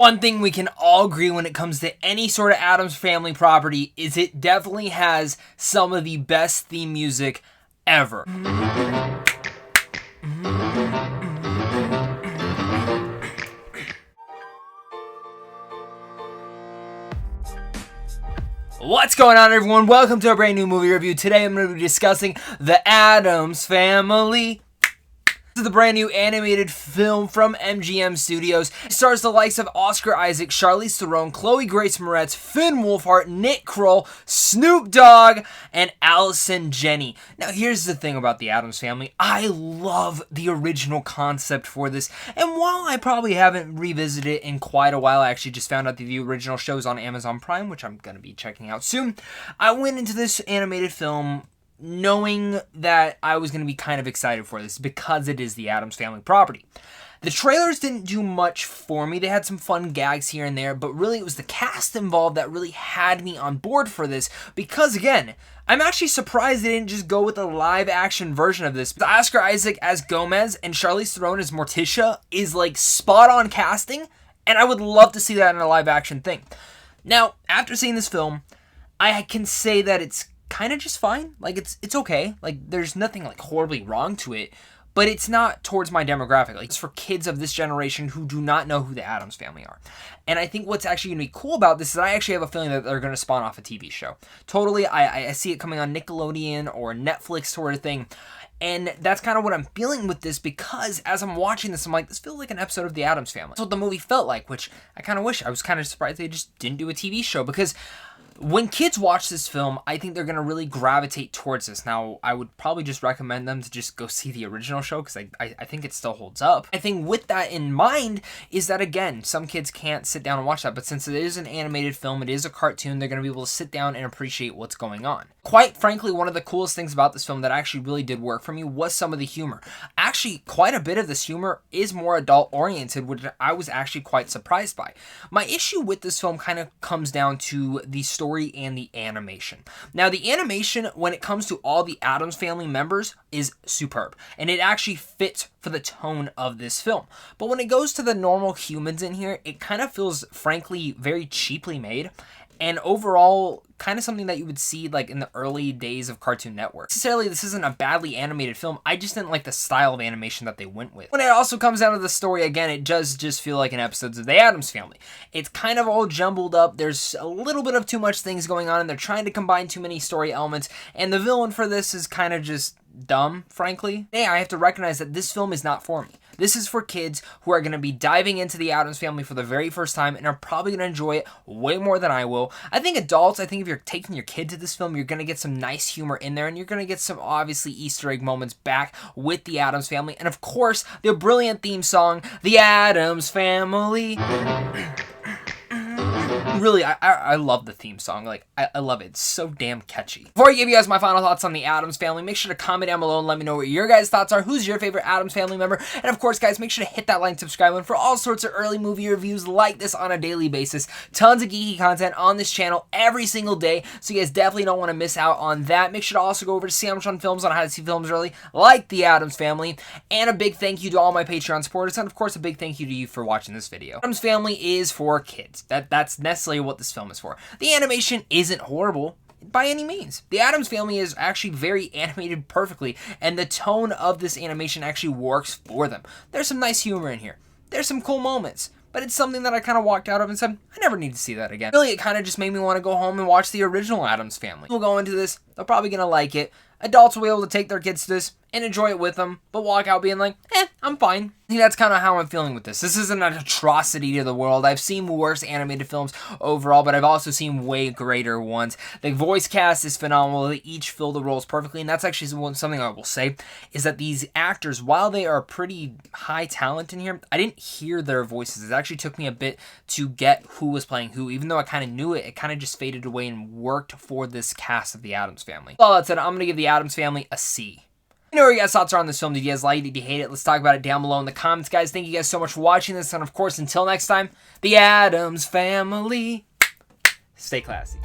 One thing we can all agree when it comes to any sort of Addams Family property is it definitely has some of the best theme music ever. What's going on, everyone? Welcome to a brand new movie review. Today I'm going to be discussing The Addams Family. This is the brand new animated film from MGM Studios. It stars the likes of Oscar Isaac, Charlize Theron, Chloe Grace Moretz, Finn Wolfhard, Nick Kroll, Snoop Dogg, and Allison Janney. Now, here's the thing about The Addams Family. I love the original concept for this, and while I probably haven't revisited it in quite a while, I actually just found out that the original show is on Amazon Prime, which I'm going to be checking out soon. I went into this animated film knowing that I was going to be kind of excited for this because it is the Addams Family property. The trailers didn't do much for me. They had some fun gags here and there, but really it was the cast involved that really had me on board for this because, again, I'm actually surprised they didn't just go with a live-action version of this. Oscar Isaac as Gomez and Charlize Theron as Morticia is like spot-on casting, and I would love to see that in a live-action thing. Now, after seeing this film, I can say that it's kind of just fine. Like, it's okay. Like, there's nothing like horribly wrong to it, but it's not towards my demographic. Like, it's for kids of this generation who do not know who the Addams Family are. And I think what's actually going to be cool about this is I actually have a feeling that they're going to spawn off a TV show. Totally, I see it coming on Nickelodeon or Netflix sort of thing. And that's kind of what I'm feeling with this because as I'm watching this, I'm like, this feels like an episode of The Addams Family. That's what the movie felt like, which I kind of wish. I was kind of surprised they just didn't do a TV show because when kids watch this film, I think they're going to really gravitate towards this. Now, I would probably just recommend them to just go see the original show because I think it still holds up. I think with that in mind is that, again, some kids can't sit down and watch that, but since it is an animated film, it is a cartoon, they're going to be able to sit down and appreciate what's going on. Quite frankly, one of the coolest things about this film that actually really did work for me was some of the humor. Actually, quite a bit of this humor is more adult-oriented, which I was actually quite surprised by. My issue with this film kind of comes down to the story and the animation. Now, the animation, when it comes to all the Addams Family members, is superb, and it actually fits for the tone of this film. But when it goes to the normal humans in here, it kind of feels, frankly, very cheaply made, and overall, kind of something that you would see like in the early days of Cartoon Network. Necessarily, this isn't a badly animated film. I just didn't like the style of animation that they went with. When it also comes down to the story, again, it does just feel like an episode of The Addams Family. It's kind of all jumbled up. There's a little bit of too much things going on, and they're trying to combine too many story elements, and the villain for this is kind of just dumb, frankly. Hey, I have to recognize that this film is not for me. This is for kids who are going to be diving into the Addams Family for the very first time and are probably going to enjoy it way more than I will. I think adults, if you're taking your kid to this film, you're going to get some nice humor in there, and you're going to get some obviously Easter egg moments back with the Addams Family. And of course, the brilliant theme song, The Addams Family. Really, I love the theme song. Like, I love it. It's so damn catchy. Before I give you guys my final thoughts on the Addams Family, make sure to comment down below and let me know what your guys' thoughts are. Who's your favorite Addams Family member? And of course, guys, make sure to hit that like and subscribe button for all sorts of early movie reviews like this on a daily basis. Tons of geeky content on this channel every single day, so you guys definitely don't want to miss out on that. Make sure to also go over to Samsung Films on how to see films early, like the Addams Family. And a big thank you to all my Patreon supporters, and of course, a big thank you to you for watching this video. Addams Family is for kids. That's necessarily what this film is for. The animation isn't horrible by any means. The Addams Family is actually very animated perfectly, and the tone of this animation actually works for them. There's some nice humor in here. There's some cool moments, but it's something that I kind of walked out of and said, I never need to see that again. Really, it kind of just made me want to go home and watch the original Addams Family. We'll go into this. They're probably going to like it. Adults will be able to take their kids to this and enjoy it with them, but walk out being like, I'm fine. I think that's kind of how I'm feeling with this. This isn't an atrocity to the world. I've seen worse animated films overall, but I've also seen way greater ones. The voice cast is phenomenal. They each fill the roles perfectly, and that's actually something I will say, is that these actors, while they are pretty high talent in here, I didn't hear their voices. It actually took me a bit to get who was playing who. Even though I kind of knew it, it kind of just faded away and worked for this cast of the Addams Family. With all that said, I'm going to give the Addams Family a C. You know what your guys' thoughts are on this film. Did you guys like it? Did you hate it? Let's talk about it down below in the comments, guys. Thank you guys so much for watching this. And of course, until next time, the Addams Family. Stay classy.